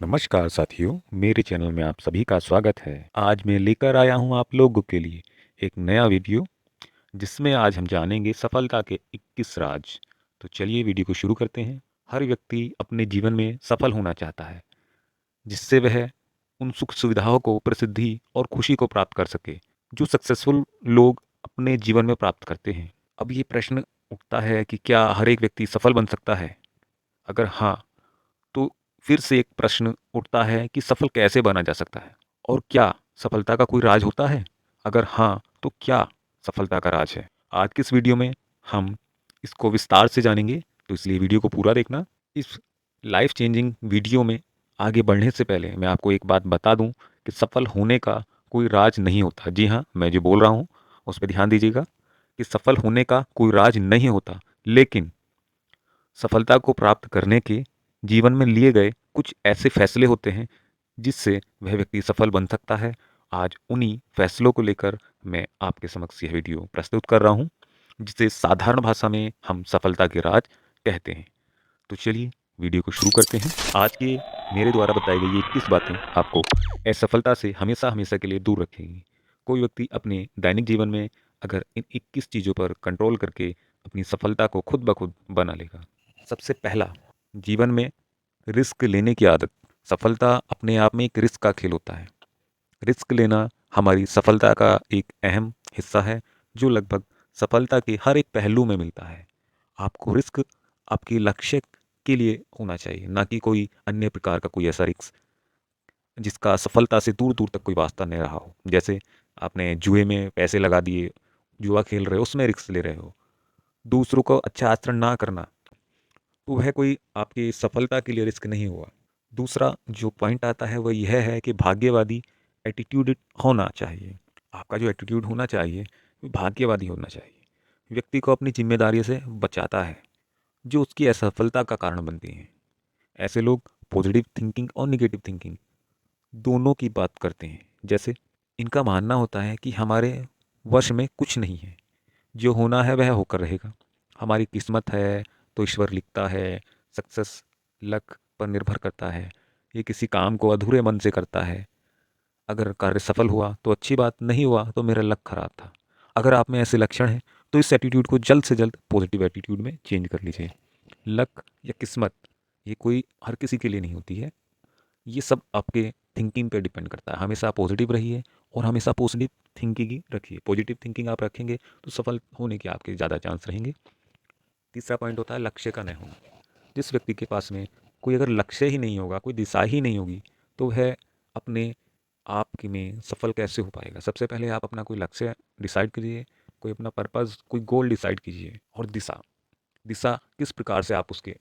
नमस्कार साथियों, मेरे चैनल में आप सभी का स्वागत है। आज मैं लेकर आया हूं आप लोगों के लिए एक नया वीडियो जिसमें आज हम जानेंगे सफलता के 21 राज। तो चलिए वीडियो को शुरू करते हैं। हर व्यक्ति अपने जीवन में सफल होना चाहता है, जिससे वह उन सुख सुविधाओं को, प्रसिद्धि और खुशी को प्राप्त कर सके जो सक्सेसफुल लोग अपने जीवन में प्राप्त करते हैं। अब ये प्रश्न उठता है कि क्या हर एक व्यक्ति सफल बन सकता है? अगर हाँ, तो फिर से एक प्रश्न उठता है कि सफल कैसे बना जा सकता है? और क्या सफलता का कोई राज होता है? अगर हाँ, तो क्या सफलता का राज है? आज की इस वीडियो में हम इसको विस्तार से जानेंगे, तो इसलिए वीडियो को पूरा देखना। इस लाइफ चेंजिंग वीडियो में आगे बढ़ने से पहले मैं आपको एक बात बता दूं कि सफल होने का कोई राज नहीं होता। जी हाँ, मैं जो बोल रहा हूँ उस पर ध्यान दीजिएगा कि सफल होने का कोई राज नहीं होता, लेकिन सफलता को प्राप्त करने के जीवन में लिए गए कुछ ऐसे फैसले होते हैं जिससे वह व्यक्ति सफल बन सकता है। आज उन्हीं फैसलों को लेकर मैं आपके समक्ष यह वीडियो प्रस्तुत कर रहा हूं, जिसे साधारण भाषा में हम सफलता के राज कहते हैं। तो चलिए वीडियो को शुरू करते हैं। आज के मेरे द्वारा बताई गई ये 21 बातें आपको असफलता से हमेशा हमेशा के लिए दूर रखेंगी। कोई व्यक्ति अपने दैनिक जीवन में अगर इन 21 चीज़ों पर कंट्रोल करके अपनी सफलता को खुद ब खुद बना लेगा। सबसे पहला, जीवन में रिस्क लेने की आदत। सफलता अपने आप में एक रिस्क का खेल होता है। रिस्क लेना हमारी सफलता का एक अहम हिस्सा है, जो लगभग सफलता के हर एक पहलू में मिलता है। आपको रिस्क आपके लक्ष्य के लिए होना चाहिए, ना कि कोई अन्य प्रकार का कोई ऐसा रिस्क जिसका सफलता से दूर दूर तक कोई वास्ता नहीं रहा हो। जैसे आपने जुए में पैसे लगा दिए, जुआ खेल रहे हो, उसमें रिस्क ले रहे हो। दूसरों को अच्छा आचरण ना करना, तो वह कोई आपकी सफलता के लिए रिस्क नहीं हुआ। दूसरा जो पॉइंट आता है वह यह है कि भाग्यवादी एटीट्यूड होना चाहिए। आपका जो एटीट्यूड होना चाहिए वो भाग्यवादी होना चाहिए। व्यक्ति को अपनी जिम्मेदारियों से बचाता है, जो उसकी असफलता का कारण बनती हैं। ऐसे लोग पॉजिटिव थिंकिंग और निगेटिव थिंकिंग दोनों की बात करते हैं। जैसे इनका मानना होता है कि हमारे वश में कुछ नहीं है, जो होना है वह होकर रहेगा। हमारी किस्मत है तो ईश्वर लिखता है। सक्सेस लक पर निर्भर करता है। ये किसी काम को अधूरे मन से करता है। अगर कार्य सफल हुआ तो अच्छी बात, नहीं हुआ तो मेरा लक खराब था। अगर आप में ऐसे लक्षण हैं तो इस एटीट्यूड को जल्द से जल्द पॉजिटिव एटीट्यूड में चेंज कर लीजिए। लक या किस्मत ये कोई हर किसी के लिए नहीं होती है। ये सब आपके थिंकिंग पे डिपेंड करता है। हमेशा पॉजिटिव रहिए और हमेशा पॉजिटिव थिंकिंग ही रखिए। पॉजिटिव थिंकिंग आप रखेंगे तो सफल होने के आपके ज़्यादा चांस रहेंगे। तीसरा पॉइंट होता है लक्ष्य का नहीं होना। जिस व्यक्ति के पास में कोई अगर लक्ष्य ही नहीं होगा, कोई दिशा ही नहीं होगी, तो वह अपने आप की में सफल कैसे हो पाएगा? सबसे पहले आप अपना कोई लक्ष्य डिसाइड कीजिए, कोई अपना पर्पस, कोई गोल डिसाइड कीजिए। और दिशा, दिशा किस प्रकार से आप उसके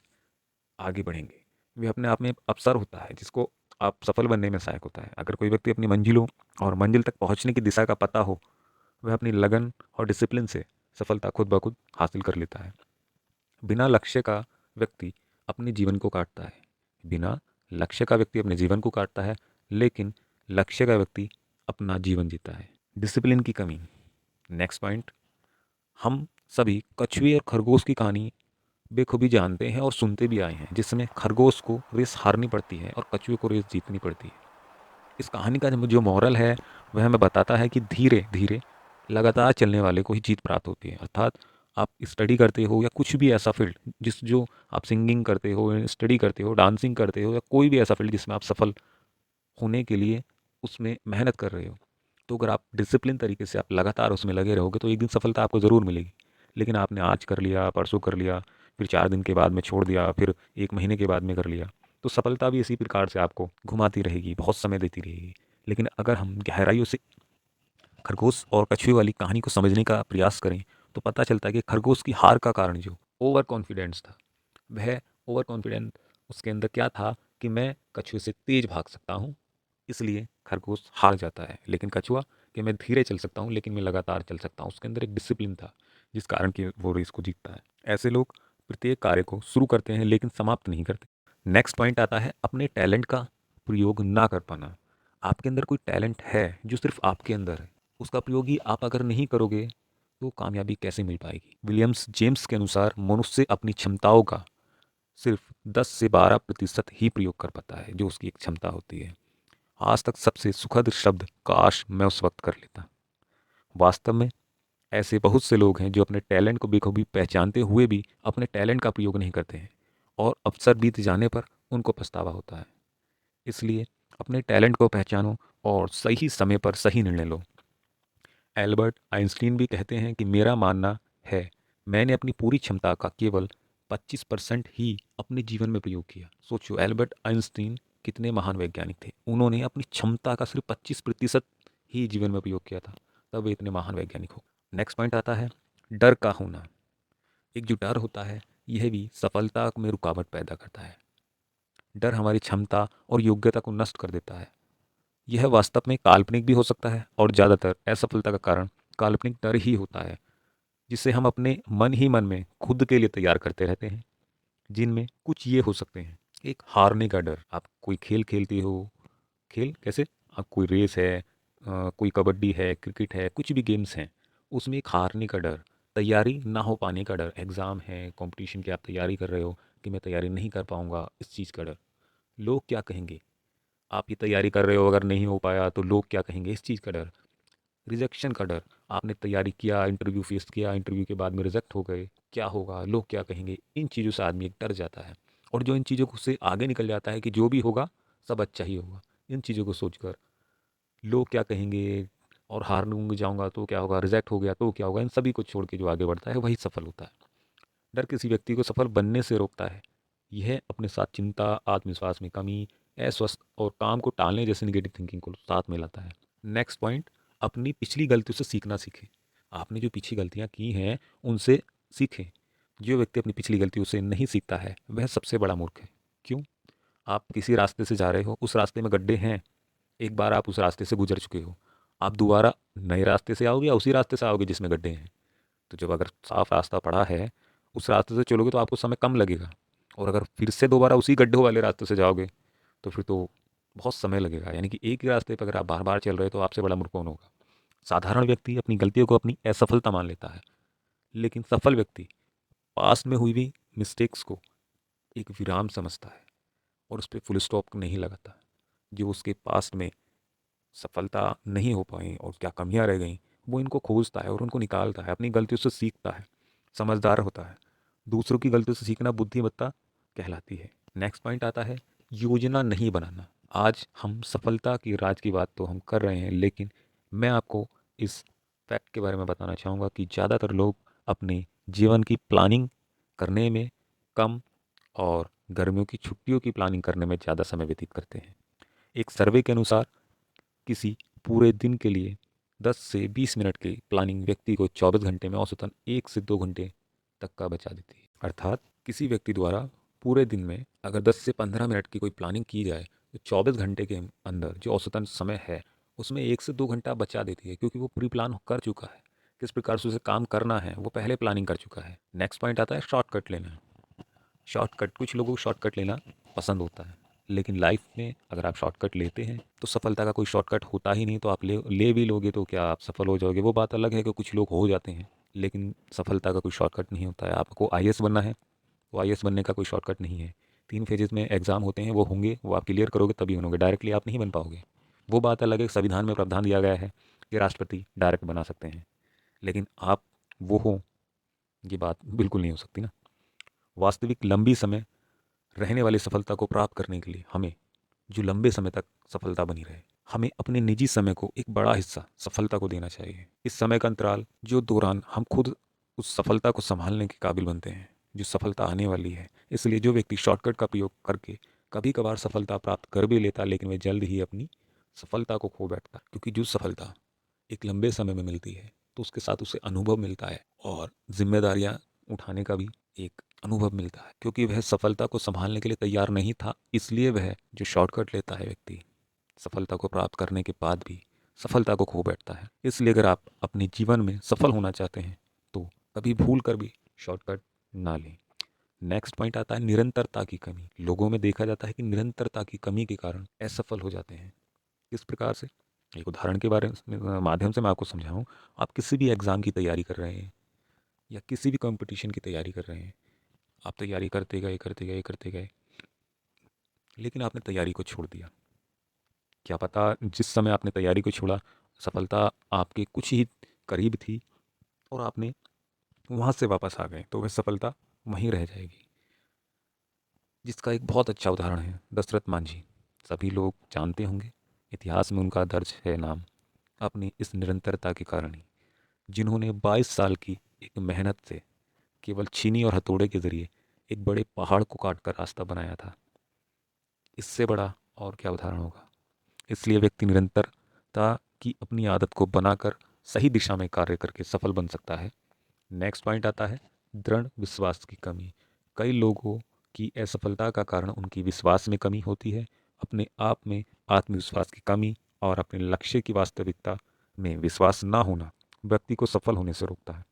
आगे बढ़ेंगे, वह अपने आप में अवसर होता है जिसको आप सफल बनने में सहायक होता है। अगर कोई व्यक्ति अपनी मंजिलों और मंजिल तक पहुंचने की दिशा का पता हो, वह अपनी लगन और डिसिप्लिन से सफलता खुद ब खुद हासिल कर लेता है। बिना लक्ष्य का व्यक्ति अपने जीवन को काटता है। बिना लक्ष्य का व्यक्ति अपने जीवन को काटता है, लेकिन लक्ष्य का व्यक्ति अपना जीवन जीता है। डिसिप्लिन की कमी। नेक्स्ट पॉइंट, हम सभी कछुए और खरगोश की कहानी बेखूबी जानते हैं और सुनते भी आए हैं, जिसमें खरगोश को रेस हारनी पड़ती है और कछुए को रेस जीतनी पड़ती है। इस कहानी का जो मॉरल है वह हमें बताता है कि धीरे धीरे लगातार चलने वाले को ही जीत प्राप्त होती है। अर्थात आप स्टडी करते हो या कुछ भी ऐसा फील्ड जिस जो आप सिंगिंग करते हो, स्टडी करते हो, डांसिंग करते हो, या कोई भी ऐसा फील्ड जिसमें आप सफल होने के लिए उसमें मेहनत कर रहे हो, तो अगर आप डिसिप्लिन तरीके से आप लगातार उसमें लगे रहोगे तो एक दिन सफलता आपको ज़रूर मिलेगी। लेकिन आपने आज कर लिया, परसों कर लिया, फिर 4 दिन के बाद में छोड़ दिया, फिर 1 महीने के बाद में कर लिया, तो सफलता भी इसी प्रकार से आपको घुमाती रहेगी, बहुत समय देती रहेगी। लेकिन अगर हम गहराइयों से खरगोश और कछुए वाली कहानी को समझने का प्रयास करें, तो पता चलता है कि खरगोश की हार का कारण जो ओवर कॉन्फिडेंस था, वह ओवर कॉन्फिडेंस उसके अंदर क्या था कि मैं कछुए से तेज भाग सकता हूँ, इसलिए खरगोश हार जाता है। लेकिन कछुआ कि मैं धीरे चल सकता हूँ लेकिन मैं लगातार चल सकता हूँ, उसके अंदर एक डिसिप्लिन था जिस कारण कि वो रेस को जीतता है। ऐसे लोग प्रत्येक कार्य को शुरू करते हैं लेकिन समाप्त नहीं करते। नेक्स्ट पॉइंट आता है अपने टैलेंट का प्रयोग ना कर पाना। आपके अंदर कोई टैलेंट है जो सिर्फ आपके अंदर है, उसका प्रयोग ही आप अगर नहीं करोगे तो कामयाबी कैसे मिल पाएगी? विलियम्स जेम्स के अनुसार मनुष्य अपनी क्षमताओं का सिर्फ 10 से 12% ही प्रयोग कर पाता है, जो उसकी एक क्षमता होती है। आज तक सबसे सुखद शब्द काश मैं उस वक्त कर लेता। वास्तव में ऐसे बहुत से लोग हैं जो अपने टैलेंट को बखूबी पहचानते हुए भी अपने टैलेंट का प्रयोग नहीं करते हैं, और अवसर बीत जाने पर उनको पछतावा होता है। इसलिए अपने टैलेंट को पहचानो और सही समय पर सही निर्णय लो। एल्बर्ट आइंस्टीन भी कहते हैं कि मेरा मानना है मैंने अपनी पूरी क्षमता का केवल 25% ही अपने जीवन में प्रयोग किया। सोचो, एल्बर्ट आइंस्टीन कितने महान वैज्ञानिक थे। उन्होंने अपनी क्षमता का सिर्फ 25% ही जीवन में प्रयोग किया था, तब वे इतने महान वैज्ञानिक हो। नेक्स्ट पॉइंट आता है डर का होना। एक जो डर होता है, यह भी सफलता में रुकावट पैदा करता है। डर हमारी क्षमता और योग्यता को नष्ट कर देता है। यह वास्तव में काल्पनिक भी हो सकता है, और ज़्यादातर असफलता का कारण काल्पनिक डर ही होता है, जिसे हम अपने मन ही मन में खुद के लिए तैयार करते रहते हैं। जिनमें कुछ ये हो सकते हैं। एक हारने का डर। आप कोई खेल खेलते हो, खेल कैसे, आप कोई रेस है, कोई कबड्डी है, क्रिकेट है, कुछ भी गेम्स हैं, उसमें एक हारने का डर, तैयारी ना हो पाने का डर। एग्ज़ाम है, कंपटीशन की आप तैयारी कर रहे हो कि मैं तैयारी नहीं कर पाऊंगा, इस चीज़ का डर। लोग क्या कहेंगे, आप ये तैयारी कर रहे हो, अगर नहीं हो पाया तो लोग क्या कहेंगे, इस चीज़ का डर। रिजेक्शन का डर। आपने तैयारी किया, इंटरव्यू फेस किया, इंटरव्यू के बाद में रिजेक्ट हो गए, क्या होगा, लोग क्या कहेंगे, इन चीज़ों से आदमी एक डर जाता है। और जो इन चीज़ों से आगे निकल जाता है कि जो भी होगा सब अच्छा ही होगा, इन चीज़ों को सोचकर लोग क्या कहेंगे, और हार जाऊंगा तो क्या होगा, रिजेक्ट हो गया तो क्या होगा, इन सभी को छोड़ के जो आगे बढ़ता है वही सफल होता है। डर किसी व्यक्ति को सफल बनने से रोकता है। यह अपने साथ चिंता, आत्मविश्वास में कमी, अस्वस्थ और काम को टालने जैसे निगेटिव थिंकिंग को साथ में लाता है। नेक्स्ट पॉइंट, अपनी पिछली गलतियों से सीखना सीखें। आपने जो पिछली गलतियां की हैं उनसे सीखें। जो व्यक्ति अपनी पिछली गलतियों से नहीं सीखता है वह सबसे बड़ा मूर्ख है। क्यों? आप किसी रास्ते से जा रहे हो, उस रास्ते में गड्ढे हैं, एक बार आप उस रास्ते से गुजर चुके हो, आप दोबारा नए रास्ते से आओगे या उसी रास्ते से आओगे जिसमें गड्ढे हैं? तो जब अगर साफ रास्ता पड़ा है, उस रास्ते से चलोगे तो आपको समय कम लगेगा, और अगर फिर से दोबारा उसी गड्ढों वाले रास्ते से जाओगे तो फिर तो बहुत समय लगेगा। यानी कि एक ही रास्ते पर अगर आप बार बार चल रहे हो तो आपसे बड़ा मूर्ख कौन होगा? साधारण व्यक्ति अपनी गलतियों को अपनी असफलता मान लेता है, लेकिन सफल व्यक्ति पास्ट में हुई हुई मिस्टेक्स को एक विराम समझता है और उस पर फुल स्टॉप नहीं लगाता। जो उसके पास्ट में सफलता नहीं हो पाई और क्या कमियां रह गई, वो इनको खोजता है और उनको निकालता है, अपनी गलतियों से सीखता है, समझदार होता है। दूसरों की गलतियों से सीखना बुद्धिमत्ता कहलाती है। नेक्स्ट पॉइंट आता है योजना नहीं बनाना। आज हम सफलता की राज की बात तो हम कर रहे हैं, लेकिन मैं आपको इस फैक्ट के बारे में बताना चाहूँगा कि ज़्यादातर लोग अपने जीवन की प्लानिंग करने में कम, और गर्मियों की छुट्टियों की प्लानिंग करने में ज़्यादा समय व्यतीत करते हैं। एक सर्वे के अनुसार किसी पूरे दिन के लिए 10 से 20 मिनट की प्लानिंग व्यक्ति को 24 घंटे में औसतन 1 से 2 घंटे तक का बचा देती है। अर्थात किसी व्यक्ति द्वारा पूरे दिन में अगर 10 से 15 मिनट की कोई प्लानिंग की जाए तो 24 घंटे के अंदर जो औसतन समय है उसमें 1 से 2 घंटा बचा देती है, क्योंकि वो प्री प्लान कर चुका है, किस प्रकार से उसे काम करना है वो पहले प्लानिंग कर चुका है। नेक्स्ट पॉइंट आता है शॉर्टकट लेना। शॉर्टकट, कुछ लोगों को शॉर्टकट लेना पसंद होता है, लेकिन लाइफ में अगर आप शॉर्टकट लेते हैं तो सफलता का कोई शॉर्टकट होता ही नहीं। तो आप ले भी लोगे तो क्या आप सफल हो जाओगे? वो बात अलग है कि कुछ लोग हो जाते हैं, लेकिन सफलता का कोई शॉर्टकट नहीं होता है। आपको आईएएस बनना है तो आईएएस बनने का कोई शॉर्टकट नहीं है। 3 फेजेस में एग्जाम होते हैं, वो होंगे, वो आप क्लियर करोगे तभी बनोगे, डायरेक्टली आप नहीं बन पाओगे। वो बात अलग है, संविधान में प्रावधान दिया गया है कि राष्ट्रपति डायरेक्ट बना सकते हैं, लेकिन आप वो हो, ये बात बिल्कुल नहीं हो सकती ना। वास्तविक लंबी समय रहने वाली सफलता को प्राप्त करने के लिए हमें, जो लंबे समय तक सफलता बनी रहे, हमें अपने निजी समय को एक बड़ा हिस्सा सफलता को देना चाहिए। इस समय का अंतराल जो दौरान हम खुद उस सफलता को संभालने के काबिल बनते हैं, जो सफलता आने वाली है। इसलिए जो व्यक्ति शॉर्टकट का प्रयोग करके कभी कभार सफलता प्राप्त कर भी लेता, लेकिन वह जल्द ही अपनी सफलता को खो बैठता, क्योंकि जो सफलता एक लंबे समय में मिलती है तो उसके साथ उसे अनुभव मिलता है, और जिम्मेदारियां उठाने का भी एक अनुभव मिलता है, क्योंकि वह सफलता को संभालने के लिए तैयार नहीं था। इसलिए वह जो शॉर्टकट लेता है व्यक्ति, सफलता को प्राप्त करने के बाद भी सफलता को खो बैठता है। इसलिए अगर आप अपने जीवन में सफल होना चाहते हैं तो कभी भूल कर भी शॉर्टकट ना लें। नेक्स्ट पॉइंट आता है निरंतरता की कमी। लोगों में देखा जाता है कि निरंतरता की कमी के कारण असफल हो जाते हैं। किस प्रकार से? एक उदाहरण के बारे में माध्यम से मैं आपको समझाऊं। आप किसी भी एग्ज़ाम की तैयारी कर रहे हैं या किसी भी कंपटीशन की तैयारी कर रहे हैं, आप तैयारी करते गए करते गए करते गए, लेकिन आपने तैयारी को छोड़ दिया। क्या पता जिस समय आपने तैयारी को छोड़ा, सफलता आपके कुछ ही करीब थी और आपने वहाँ से वापस आ गए, तो वह सफलता वहीं रह जाएगी। जिसका एक बहुत अच्छा उदाहरण है दशरथ मांझी। सभी लोग जानते होंगे, इतिहास में उनका दर्ज है नाम, अपनी इस निरंतरता के कारण ही, जिन्होंने 22 साल की एक मेहनत से केवल छीनी और हथौड़े के जरिए एक बड़े पहाड़ को काट कर रास्ता बनाया था। इससे बड़ा और क्या उदाहरण होगा। इसलिए व्यक्ति निरंतरता की अपनी आदत को बनाकर सही दिशा में कार्य करके सफल बन सकता है। नेक्स्ट पॉइंट आता है दृढ़ विश्वास की कमी। कई लोगों की असफलता का कारण उनकी विश्वास में कमी होती है। अपने आप में आत्मविश्वास की कमी और अपने लक्ष्य की वास्तविकता में विश्वास ना होना व्यक्ति को सफल होने से रोकता है।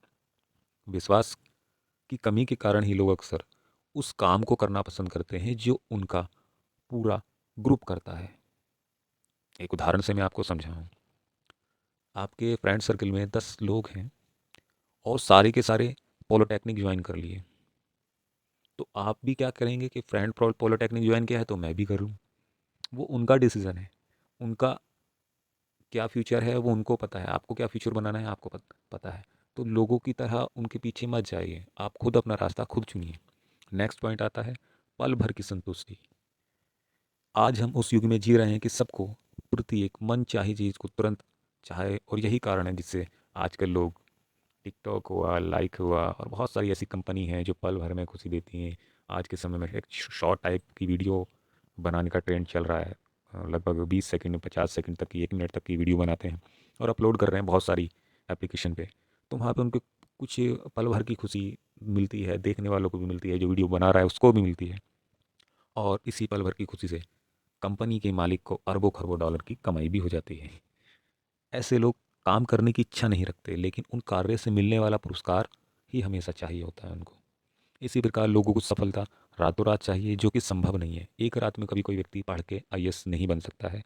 विश्वास की कमी के कारण ही लोग अक्सर उस काम को करना पसंद करते हैं जो उनका पूरा ग्रुप करता है। एक उदाहरण से मैं आपको समझाऊं। आपके फ्रेंड सर्कल में 10 लोग हैं और सारे के सारे पॉलिटेक्निक ज्वाइन कर लिए, तो आप भी क्या करेंगे कि फ्रेंड पॉलिटेक्निक ज्वाइन किया है तो मैं भी करूं। वो उनका डिसीजन है, उनका क्या फ्यूचर है वो उनको पता है, आपको क्या फ्यूचर बनाना है आपको पता है। तो लोगों की तरह उनके पीछे मत जाइए, आप खुद अपना रास्ता खुद चुनिए। नेक्स्ट पॉइंट आता है पल भर की संतुष्टि। आज हम उस युग में जी रहे हैं कि सबको प्रति एक मन चाही चीज़ को तुरंत चाहे, और यही कारण है जिससे आजकल लोग टिकटॉक हुआ, लाइक हुआ और बहुत सारी ऐसी कंपनी हैं जो पल भर में खुशी देती हैं। आज के समय में एक शॉर्ट टाइप की वीडियो बनाने का ट्रेंड चल रहा है। लगभग 20 सेकंड 50 सेकंड तक की 1 मिनट तक की वीडियो बनाते हैं और अपलोड कर रहे हैं बहुत सारी एप्लीकेशन पे। तो वहाँ पे उनको कुछ पल भर की खुशी मिलती है, देखने वालों को भी मिलती है, जो वीडियो बना रहा है उसको भी मिलती है। और इसी पल भर की खुशी से कंपनी के मालिक को अरबों खरबों डॉलर की कमाई भी हो जाती है। ऐसे लोग काम करने की इच्छा नहीं रखते, लेकिन उन कार्य से मिलने वाला पुरस्कार ही हमेशा चाहिए होता है उनको। इसी प्रकार लोगों को सफलता रातों रात चाहिए, जो कि संभव नहीं है। एक रात में कभी कोई व्यक्ति पढ़ के आईएएस नहीं बन सकता है,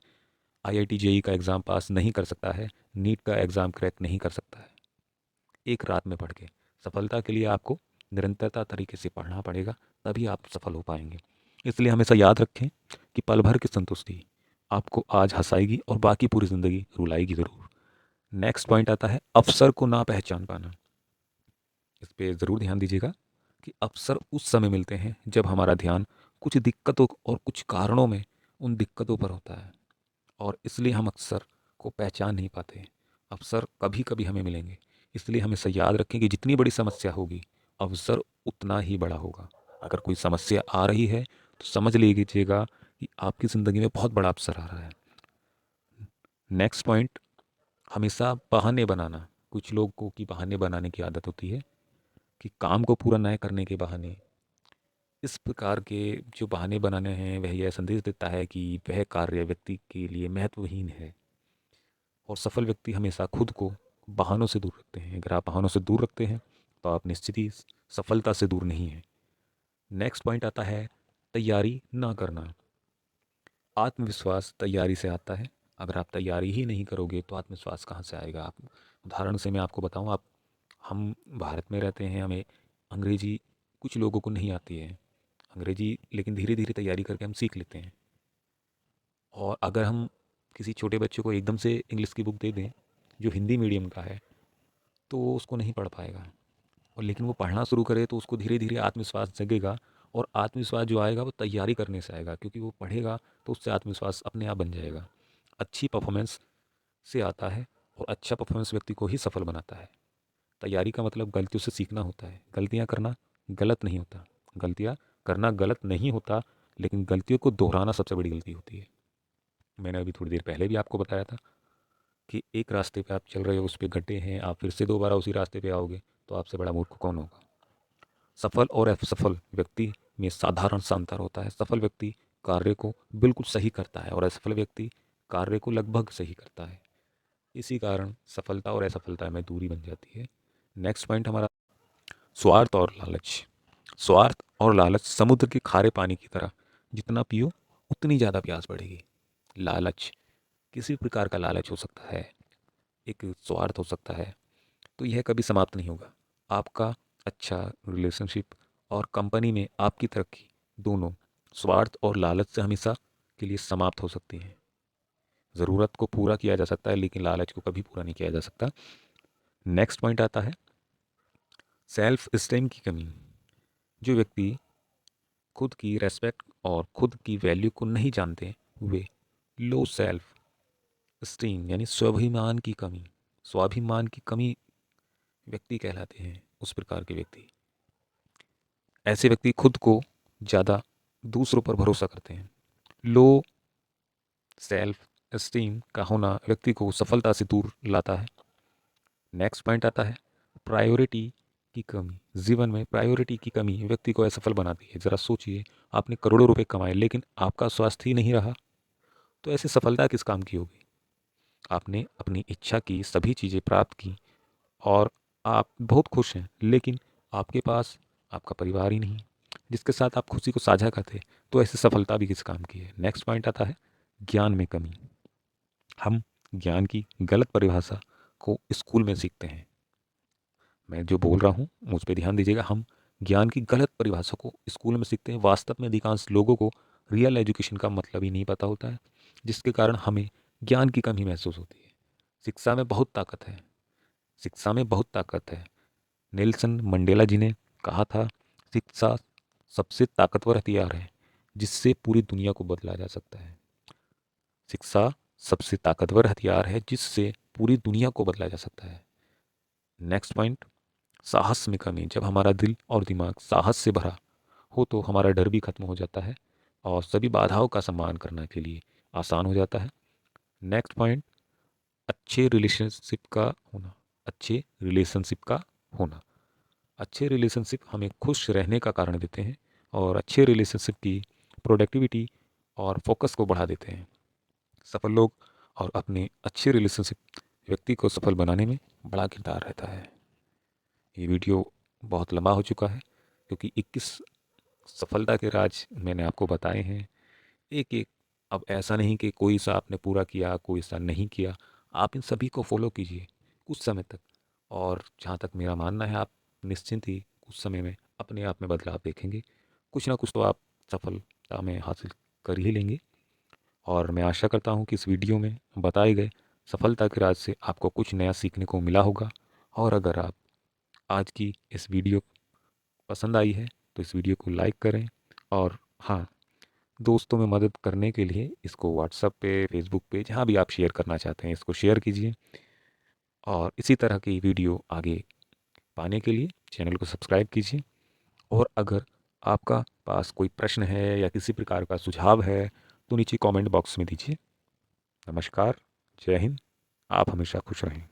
आईआईटी जेई का एग्ज़ाम पास नहीं कर सकता है, नीट का एग्ज़ाम क्रैक नहीं कर सकता है एक रात में पढ़ के। सफलता के लिए आपको निरंतरता तरीके से पढ़ना पड़ेगा, तभी आप सफल हो पाएंगे। इसलिए हमेशा याद रखें कि पल भर की संतुष्टि आपको आज हंसाएगी और बाकी पूरी ज़िंदगी रुलाएगी ज़रूर। नेक्स्ट पॉइंट आता है अवसर को ना पहचान पाना। इस पे ज़रूर ध्यान दीजिएगा कि अवसर उस समय मिलते हैं जब हमारा ध्यान कुछ दिक्कतों और कुछ कारणों में उन दिक्कतों पर होता है, और इसलिए हम अक्सर को पहचान नहीं पाते। अवसर कभी कभी हमें मिलेंगे, इसलिए हमेशा याद रखें कि जितनी बड़ी समस्या होगी अवसर उतना ही बड़ा होगा। अगर कोई समस्या आ रही है तो समझ लीजिएगा कि आपकी ज़िंदगी में बहुत बड़ा अवसर आ रहा है। नेक्स्ट पॉइंट, हमेशा बहाने बनाना। कुछ लोगों की बहाने बनाने की आदत होती है कि काम को पूरा न करने के बहाने। इस प्रकार के जो बहाने बनाने हैं वह यह संदेश देता है कि वह कार्य व्यक्ति के लिए महत्वहीन है, और सफल व्यक्ति हमेशा खुद को बहानों से दूर रखते हैं। अगर आप बहानों से दूर रखते हैं तो आप निश्चित ही सफलता से दूर नहीं हैं। नेक्स्ट पॉइंट आता है तैयारी ना करना। आत्मविश्वास तैयारी से आता है। अगर आप तैयारी ही नहीं करोगे तो आत्मविश्वास कहाँ से आएगा। आप उदाहरण से मैं आपको बताऊं, आप हम भारत में रहते हैं, हमें अंग्रेजी कुछ लोगों को नहीं आती है अंग्रेजी, लेकिन धीरे धीरे तैयारी करके हम सीख लेते हैं। और अगर हम किसी छोटे बच्चे को एकदम से इंग्लिश की बुक दे दें जो हिंदी मीडियम का है, तो वो उसको नहीं पढ़ पाएगा। और लेकिन वो पढ़ना शुरू करे तो उसको धीरे धीरे आत्मविश्वास जगेगा, और आत्मविश्वास जो आएगा वो तैयारी करने से आएगा, क्योंकि वो पढ़ेगा तो उससे आत्मविश्वास अपने आप बन जाएगा। अच्छी परफॉर्मेंस से आता है, और अच्छा परफॉर्मेंस व्यक्ति को ही सफल बनाता है। तैयारी का मतलब गलतियों से सीखना होता है। गलतियाँ करना गलत नहीं होता, गलतियाँ करना गलत नहीं होता, लेकिन गलतियों को दोहराना सबसे बड़ी गलती होती है। मैंने अभी थोड़ी देर पहले भी आपको बताया था कि एक रास्ते पे आप चल रहे हो, उस पे गड्ढे हैं, आप फिर से दोबारा उसी रास्ते पे आओगे, तो आपसे बड़ा मूर्ख कौन होगा। सफल और असफल व्यक्ति में साधारण सा अंतर होता है। सफल व्यक्ति कार्य को बिल्कुल सही करता है और असफल व्यक्ति कार्य को लगभग सही करता है। इसी कारण सफलता और असफलता में दूरी बन जाती है। नेक्स्ट पॉइंट हमारा स्वार्थ और लालच। स्वार्थ और लालच समुद्र के खारे पानी की तरह, जितना पियो उतनी ज़्यादा प्यास बढ़ेगी। लालच किसी प्रकार का लालच हो सकता है, एक स्वार्थ हो सकता है, तो यह कभी समाप्त नहीं होगा। आपका अच्छा रिलेशनशिप और कंपनी में आपकी तरक्की दोनों स्वार्थ और लालच से हमेशा के लिए समाप्त हो सकती हैं। ज़रूरत को पूरा किया जा सकता है लेकिन लालच को कभी पूरा नहीं किया जा सकता। नेक्स्ट पॉइंट आता है सेल्फ स्टीम की कमी। जो व्यक्ति खुद की रेस्पेक्ट और खुद की वैल्यू को नहीं जानते, वे लो सेल्फ स्टीम यानी स्वाभिमान की कमी व्यक्ति कहलाते हैं। उस प्रकार के व्यक्ति, ऐसे व्यक्ति खुद को ज़्यादा दूसरों पर भरोसा करते हैं। लो सेल्फ स्टीम का होना व्यक्ति को सफलता से दूर लाता है। नेक्स्ट पॉइंट आता है प्रायोरिटी की कमी। जीवन में प्रायोरिटी की कमी व्यक्ति को असफल बनाती है। ज़रा सोचिए, आपने करोड़ों रुपए कमाए लेकिन आपका स्वास्थ्य ही नहीं रहा, तो ऐसी सफलता किस काम की होगी। आपने अपनी इच्छा की सभी चीज़ें प्राप्त की और आप बहुत खुश हैं, लेकिन आपके पास आपका परिवार ही नहीं जिसके साथ आप खुशी को साझा करते, तो ऐसी सफलता भी किस काम की है। नेक्स्ट पॉइंट आता है ज्ञान में कमी। हम ज्ञान की गलत परिभाषा को स्कूल में सीखते हैं। मैं जो बोल रहा हूँ मुझ पर ध्यान दीजिएगा। हम ज्ञान की गलत परिभाषा को स्कूल में सीखते हैं। वास्तव में अधिकांश लोगों को रियल एजुकेशन का मतलब ही नहीं पता होता है, जिसके कारण हमें ज्ञान की कमी महसूस होती है। शिक्षा में बहुत ताकत है, शिक्षा में बहुत ताकत है। नेल्सन मंडेला जी ने कहा था, शिक्षा सबसे ताकतवर हथियार है जिससे पूरी दुनिया को बदला जा सकता है। शिक्षा सबसे ताकतवर हथियार है जिससे पूरी दुनिया को बदला जा सकता है। नेक्स्ट पॉइंट साहस में कमी। जब हमारा दिल और दिमाग साहस से भरा हो तो हमारा डर भी खत्म हो जाता है और सभी बाधाओं का सम्मान करने के लिए आसान हो जाता है। नेक्स्ट पॉइंट अच्छे रिलेशनशिप का होना। अच्छे रिलेशनशिप का होना। अच्छे रिलेशनशिप हमें खुश रहने का कारण देते हैं और अच्छे रिलेशनशिप की प्रोडक्टिविटी और फोकस को बढ़ा देते हैं। सफल लोग और अपने अच्छे रिलेशनशिप व्यक्ति को सफल बनाने में बड़ा किरदार रहता है। ये वीडियो बहुत लंबा हो चुका है क्योंकि 21 सफलता के राज मैंने आपको बताए हैं एक एक। अब ऐसा नहीं कि कोई सा आपने पूरा किया कोई सा नहीं किया, आप इन सभी को फॉलो कीजिए कुछ समय तक, और जहाँ तक मेरा मानना है आप निश्चिंत ही कुछ समय में अपने आप में बदलाव देखेंगे। कुछ ना कुछ तो आप सफलता में हासिल कर ही लेंगे। और मैं आशा करता हूँ कि इस वीडियो में बताए गए सफलता के राज से आपको कुछ नया सीखने को मिला होगा। और अगर आप आज की इस वीडियो पसंद आई है तो इस वीडियो को लाइक करें, और हाँ, दोस्तों में मदद करने के लिए इसको व्हाट्सएप पे, फेसबुक पे, जहाँ भी आप शेयर करना चाहते हैं इसको शेयर कीजिए। और इसी तरह की वीडियो आगे पाने के लिए चैनल को सब्सक्राइब कीजिए। और अगर आपका पास कोई प्रश्न है या किसी प्रकार का सुझाव है तो नीचे कमेंट बॉक्स में दीजिए। नमस्कार, जय हिंद, आप हमेशा खुश रहें।